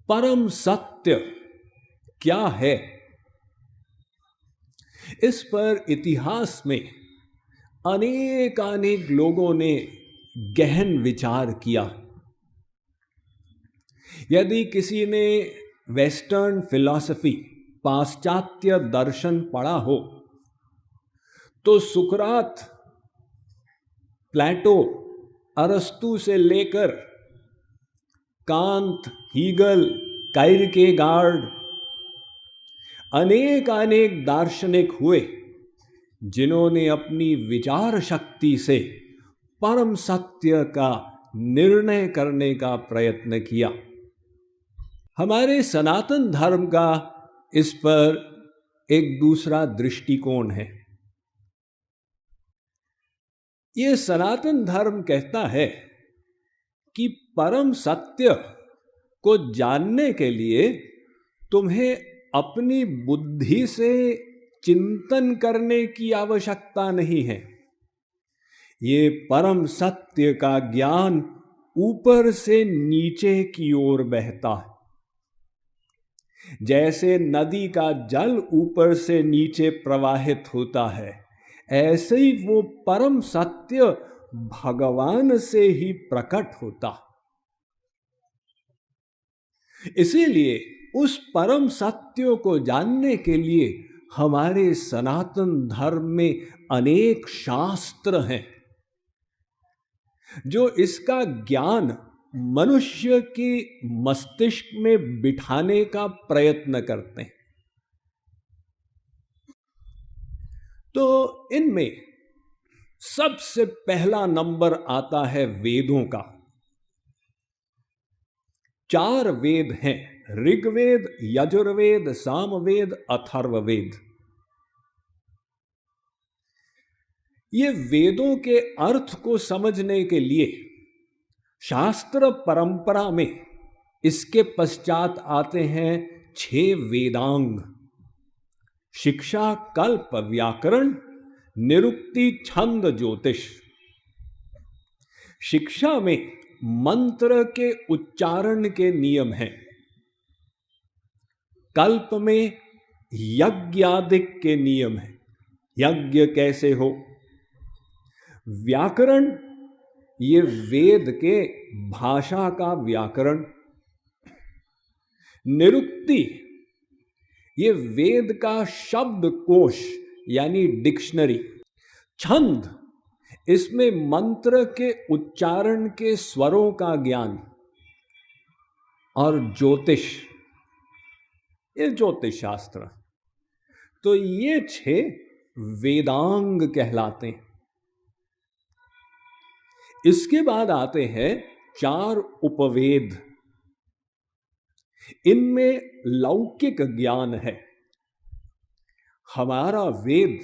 परम सत्य क्या है? इस पर इतिहास में अनेक लोगों ने गहन विचार किया। यदि किसी ने वेस्टर्न फिलॉसफी, पाश्चात्य दर्शन पढ़ा हो, तो सुकरात, प्लेटो, अरस्तु से लेकर कांत, हीगल, कायरकेगार्ड, अनेक दार्शनिक हुए जिन्होंने अपनी विचार शक्ति से परम सत्य का निर्णय करने का प्रयत्न किया। हमारे सनातन धर्म का इस पर एक दूसरा दृष्टिकोण है। ये सनातन धर्म कहता है कि परम सत्य को जानने के लिए तुम्हें अपनी बुद्धि से चिंतन करने की आवश्यकता नहीं है। ये परम सत्य का ज्ञान ऊपर से नीचे की ओर बहता है। जैसे नदी का जल ऊपर से नीचे प्रवाहित होता है, ऐसे ही वो परम सत्य भगवान से ही प्रकट होता। इसीलिए उस परम सत्य को जानने के लिए हमारे सनातन धर्म में अनेक शास्त्र हैं जो इसका ज्ञान मनुष्य की मस्तिष्क में बिठाने का प्रयत्न करते हैं। तो इनमें सबसे पहला नंबर आता है वेदों का। 4 वेद हैं: ऋग्वेद, यजुर्वेद, सामवेद, अथर्ववेद। ये वेदों के अर्थ को समझने के लिए शास्त्र परंपरा में इसके पश्चात आते हैं 6 वेदांग: शिक्षा, कल्प, व्याकरण, निरुक्ति, छंद, ज्योतिष। शिक्षा में मंत्र के उच्चारण के नियम हैं। कल्प में यज्ञादिक के नियम हैं, यज्ञ कैसे हो। व्याकरण, ये वेद के भाषा का व्याकरण। निरुक्ति, ये वेद का शब्द कोश यानी डिक्शनरी। छंद, इसमें मंत्र के उच्चारण के स्वरों का ज्ञान। और ज्योतिष, ये ज्योतिष शास्त्र। तो ये 6 वेदांग कहलाते हैं। इसके बाद आते हैं 4 उपवेद। इनमें लौकिक ज्ञान है। हमारा वेद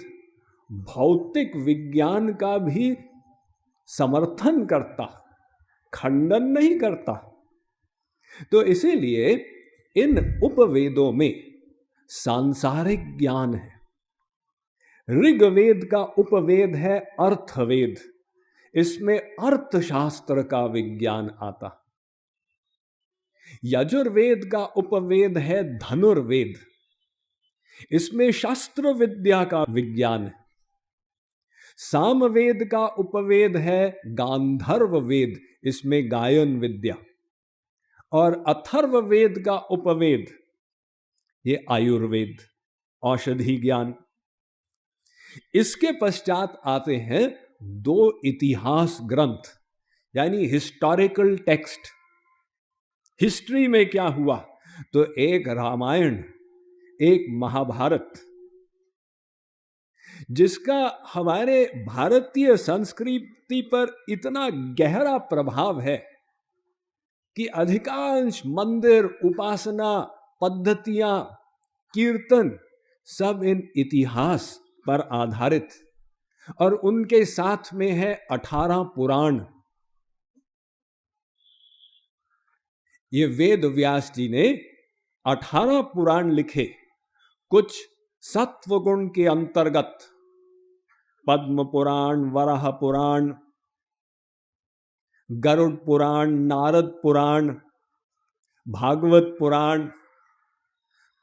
भौतिक विज्ञान का भी समर्थन करता, खंडन नहीं करता। तो इसीलिए इन उपवेदों में सांसारिक ज्ञान है। ऋग्वेद का उपवेद है अर्थवेद। इसमें अर्थशास्त्र का विज्ञान आता। यजुर्वेद का उपवेद है धनुर्वेद। इसमें शस्त्र विद्या का विज्ञान है। सामवेद का उपवेद है गांधर्व वेद। इसमें गायन विद्या। और अथर्ववेद का उपवेद ये आयुर्वेद, औषधि ज्ञान। इसके पश्चात आते हैं 2 इतिहास ग्रंथ यानी हिस्टोरिकल टेक्स्ट। हिस्ट्री में क्या हुआ, तो एक रामायण, एक महाभारत, जिसका हमारे भारतीय संस्कृति पर इतना गहरा प्रभाव है कि अधिकांश मंदिर, उपासना पद्धतियां, कीर्तन सब इन इतिहास पर आधारित। और उनके साथ में है 18 पुराण। ये वेद व्यास जी ने 18 पुराण लिखे। कुछ सत्वगुण के अंतर्गत पद्म पुराण, वराह पुराण, गरुड़ पुराण, नारद पुराण, भागवत पुराण,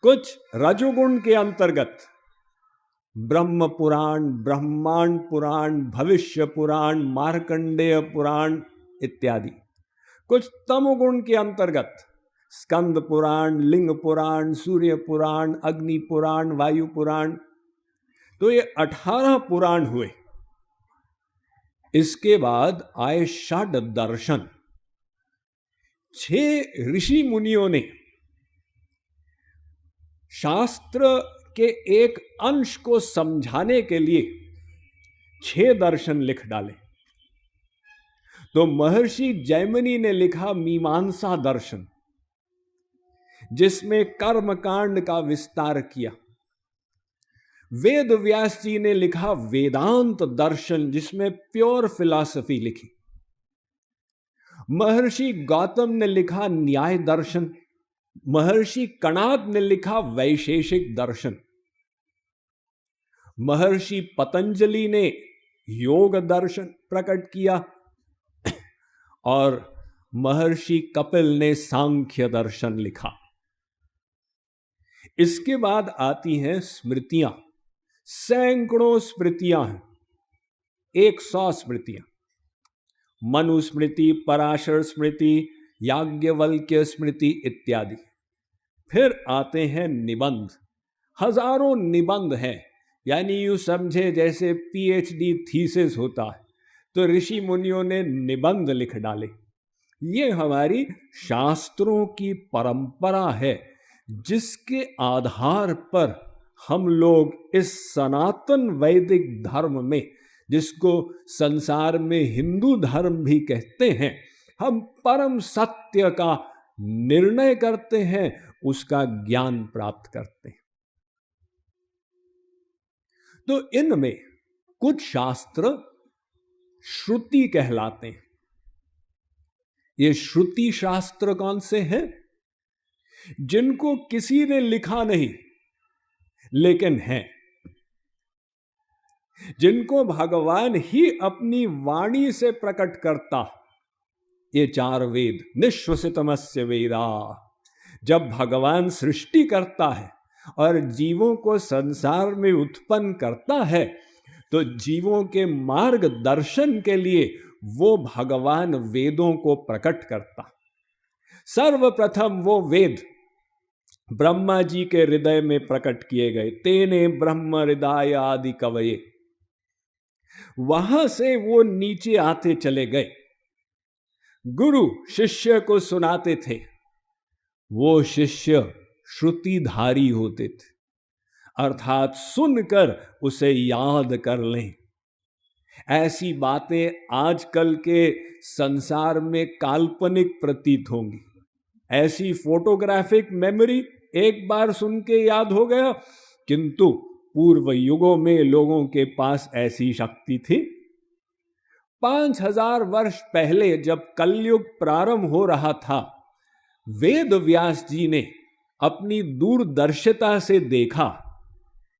कुछ रजोगुण के अंतर्गत ब्रह्म पुराण, ब्रह्मांड पुराण, भविष्य पुराण, मार्कंडेय पुराण इत्यादि, कुछ तमोगुण के अंतर्गत स्कंद पुराण, लिंग पुराण, सूर्य पुराण, अग्नि पुराण, वायु पुराण। तो ये 18 पुराण हुए। इसके बाद आए षड दर्शन। 6 ऋषि मुनियों ने शास्त्र के एक अंश को समझाने के लिए 6 दर्शन लिख डाले। तो महर्षि जैमिनी ने लिखा मीमांसा दर्शन, जिसमें कर्मकांड का विस्तार किया। वेद व्यास जी ने लिखा वेदांत दर्शन, जिसमें प्योर फिलॉसफी लिखी। महर्षि गौतम ने लिखा न्याय दर्शन। महर्षि कणाद ने लिखा वैशेषिक दर्शन। महर्षि पतंजलि ने योग दर्शन प्रकट किया और महर्षि कपिल ने सांख्य दर्शन लिखा। इसके बाद आती हैं स्मृतियां। सैकड़ों स्मृतियां हैं, 100 स्मृतियां। मनुस्मृति, पराशर स्मृति, याज्ञवल्क्य स्मृति इत्यादि। फिर आते हैं निबंध। हजारों निबंध हैं, यानी यूं समझे जैसे पीएचडी थीसिस होता है, तो ऋषि मुनियों ने निबंध लिख डाले। ये हमारी शास्त्रों की परंपरा है, जिसके आधार पर हम लोग इस सनातन वैदिक धर्म में, जिसको संसार में हिंदू धर्म भी कहते हैं, हम परम सत्य का निर्णय करते हैं, उसका ज्ञान प्राप्त करते हैं। तो इनमें कुछ शास्त्र श्रुति कहलाते हैं। ये श्रुति शास्त्र कौन से हैं? जिनको किसी ने लिखा नहीं, लेकिन हैं, जिनको भगवान ही अपनी वाणी से प्रकट करता। ये 4 वेद, निश्वसितमस्य वेदा। जब भगवान सृष्टि करता है और जीवों को संसार में उत्पन्न करता है, तो जीवों के मार्गदर्शन के लिए वो भगवान वेदों को प्रकट करता। सर्वप्रथम वो वेद ब्रह्मा जी के हृदय में प्रकट किए गए। तेने ब्रह्म हृदय आदि कवये। वहां से वो नीचे आते चले गए। गुरु शिष्य को सुनाते थे। वो शिष्य श्रुतिधारी होते थे, अर्थात सुनकर उसे याद कर लें। ऐसी बातें आजकल के संसार में काल्पनिक प्रतीत होंगी। ऐसी फोटोग्राफिक मेमोरी एक बार सुन के याद हो गया, किंतु पूर्व युगों में लोगों के पास ऐसी शक्ति थी। 5000 वर्ष पहले जब कलयुग प्रारंभ हो रहा था, वेद व्यास जी ने अपनी दूरदर्शिता से देखा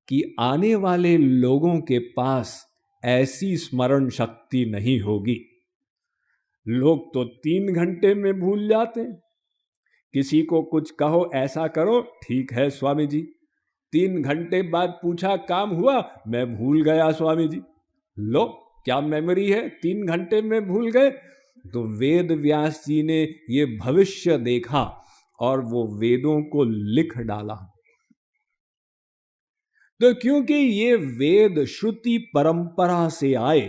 कि आने वाले लोगों के पास ऐसी स्मरण शक्ति नहीं होगी। लोग तो 3 घंटे में भूल जाते हैं। किसी को कुछ कहो, ऐसा करो, ठीक है स्वामी जी। 3 घंटे बाद पूछा, काम हुआ? मैं भूल गया स्वामी जी। लो, क्या मेमोरी है, 3 घंटे में भूल गए। तो वेद व्यास जी ने ये भविष्य देखा और वो वेदों को लिख डाला। तो क्योंकि ये वेद श्रुति परंपरा से आए,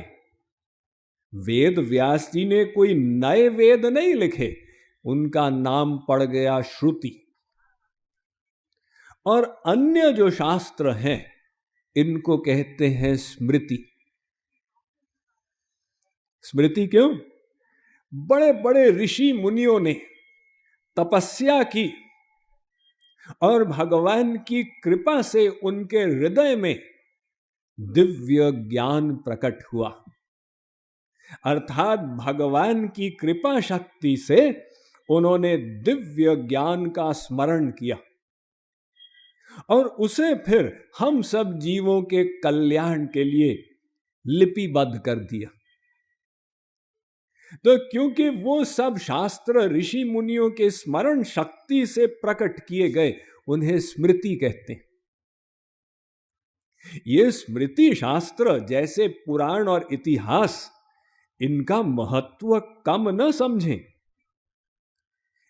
वेद व्यास जी ने कोई नए वेद नहीं लिखे, उनका नाम पड़ गया श्रुति। और अन्य जो शास्त्र हैं, इनको कहते हैं स्मृति। स्मृति क्यों? बड़े बड़े ऋषि मुनियों ने तपस्या की और भगवान की कृपा से उनके हृदय में दिव्य ज्ञान प्रकट हुआ। अर्थात भगवान की कृपा शक्ति से उन्होंने दिव्य ज्ञान का स्मरण किया और उसे फिर हम सब जीवों के कल्याण के लिए लिपिबद्ध कर दिया। तो क्योंकि वो सब शास्त्र ऋषि मुनियों के स्मरण शक्ति से प्रकट किए गए, उन्हें स्मृति कहते हैं। ये स्मृति शास्त्र जैसे पुराण और इतिहास, इनका महत्व कम न समझें।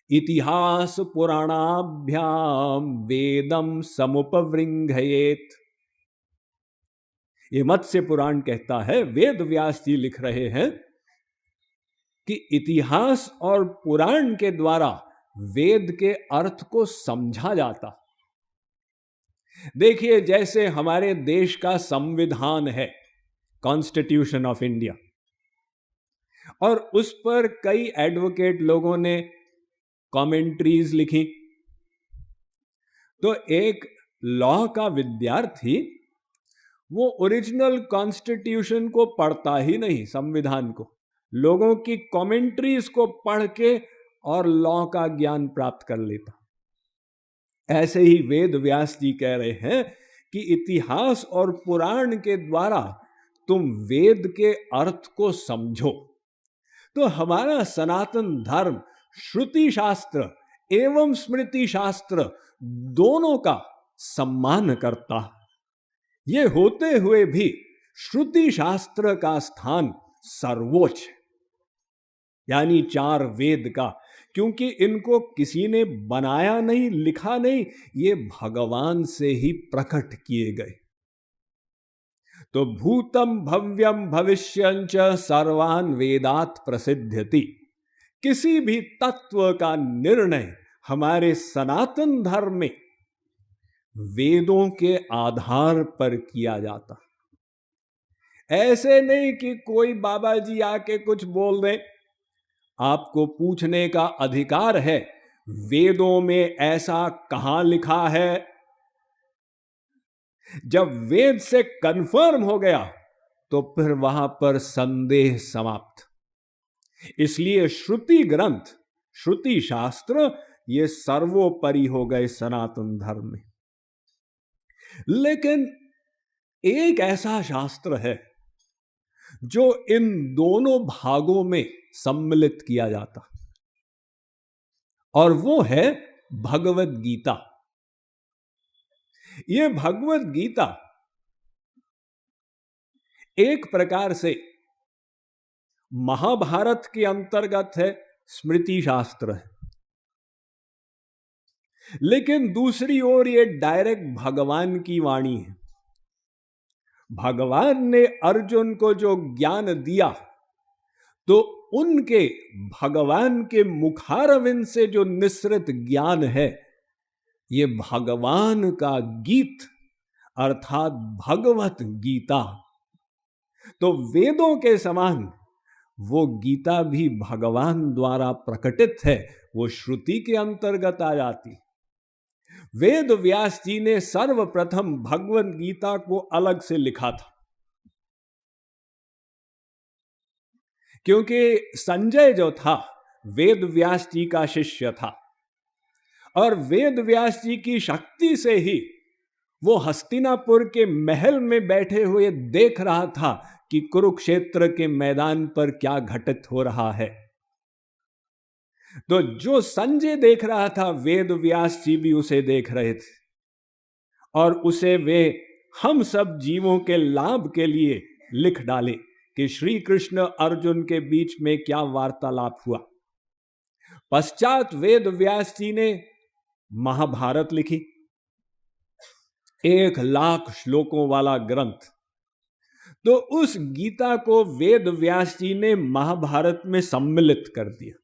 इतिहास पुराणाभ्याम वेदम समुपवृंघयेत, ये मत्स्य पुराण कहता है, वेद व्यास जी लिख रहे हैं कि इतिहास और पुराण के द्वारा वेद के अर्थ को समझा जाता। देखिए, जैसे हमारे देश का संविधान है, कॉन्स्टिट्यूशन ऑफ इंडिया, और उस पर कई एडवोकेट लोगों ने कमेंट्रीज लिखी। तो एक लॉ का विद्यार्थी वो ओरिजिनल कॉन्स्टिट्यूशन को पढ़ता ही नहीं, संविधान को, लोगों की कमेंट्रीज को पढ़ के और लॉ का ज्ञान प्राप्त कर लेता। ऐसे ही वेद व्यास जी कह रहे हैं कि इतिहास और पुराण के द्वारा तुम वेद के अर्थ को समझो। तो हमारा सनातन धर्म श्रुति शास्त्र एवं स्मृति शास्त्र दोनों का सम्मान करता। ये होते हुए भी श्रुति शास्त्र का स्थान सर्वोच्च, यानी 4 वेद का, क्योंकि इनको किसी ने बनाया नहीं, लिखा नहीं, ये भगवान से ही प्रकट किए गए। तो भूतम भव्यम भविष्यंच सर्वान वेदात प्रसिद्ध्यति, किसी भी तत्व का निर्णय हमारे सनातन धर्म में वेदों के आधार पर किया जाता। ऐसे नहीं कि कोई बाबा जी आके कुछ बोल दें। आपको पूछने का अधिकार है, वेदों में ऐसा कहां लिखा है। जब वेद से कंफर्म हो गया तो फिर वहां पर संदेह समाप्त। इसलिए श्रुति ग्रंथ, श्रुति शास्त्र, ये सर्वोपरि हो गए सनातन धर्म में। लेकिन एक ऐसा शास्त्र है जो इन दोनों भागों में सम्मिलित किया जाता, और वो है भगवद गीता। ये भगवद गीता एक प्रकार से महाभारत के अंतर्गत है, स्मृति शास्त्र है, लेकिन दूसरी ओर ये डायरेक्ट भगवान की वाणी है। भगवान ने अर्जुन को जो ज्ञान दिया, तो उनके भगवान के मुखारविंद से जो निसृत ज्ञान है, ये भगवान का गीत अर्थात भगवत गीता। तो वेदों के समान वो गीता भी भगवान द्वारा प्रकटित है, वो श्रुति के अंतर्गत आ जाती। वेद व्यास जी ने सर्वप्रथम भगवत गीता को अलग से लिखा था, क्योंकि संजय जो था वेद व्यास जी का शिष्य था, और वेद व्यास जी की शक्ति से ही वो हस्तिनापुर के महल में बैठे हुए देख रहा था कि कुरुक्षेत्र के मैदान पर क्या घटित हो रहा है। तो जो संजय देख रहा था, वेद व्यास जी भी उसे देख रहे थे, और उसे वे हम सब जीवों के लाभ के लिए लिख डाले कि श्री कृष्ण अर्जुन के बीच में क्या वार्तालाप हुआ। पश्चात वेद व्यास जी ने महाभारत लिखी, 1,00,000 श्लोकों वाला ग्रंथ। तो उस गीता को वेद व्यास जी ने महाभारत में सम्मिलित कर दिया।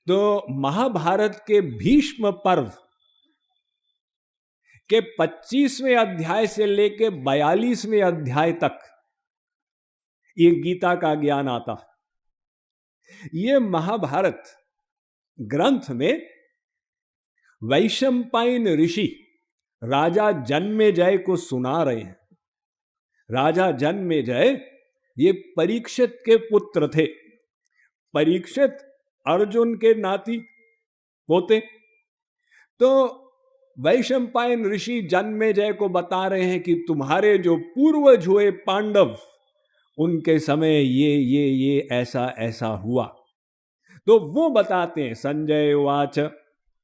तो महाभारत के भीष्म पर्व के 25वें अध्याय से लेकर 42वें अध्याय तक ये गीता का ज्ञान आता। ये महाभारत ग्रंथ में वैशंपायन ऋषि राजा जन्मेजय को सुना रहे हैं। राजा जन्मेजय ये परीक्षित के पुत्र थे। परीक्षित अर्जुन के नाती पोते। तो वैशंपायन ऋषि जन्मेजय को बता रहे हैं कि तुम्हारे जो पूर्वज हुए पांडव, उनके समय ये ऐसा ऐसा हुआ। तो वो बताते हैं, संजय उवाच,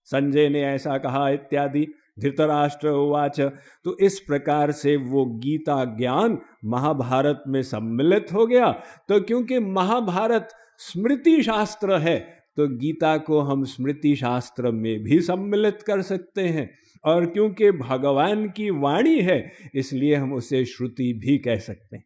संजय ने ऐसा कहा इत्यादि, धृतराष्ट्र उवाच। तो इस प्रकार से वो गीता ज्ञान महाभारत में सम्मिलित हो गया। तो क्योंकि महाभारत स्मृति शास्त्र है, तो गीता को हम स्मृति शास्त्र में भी सम्मिलित कर सकते हैं। और क्योंकि भगवान की वाणी है, इसलिए हम उसे श्रुति भी कह सकते हैं।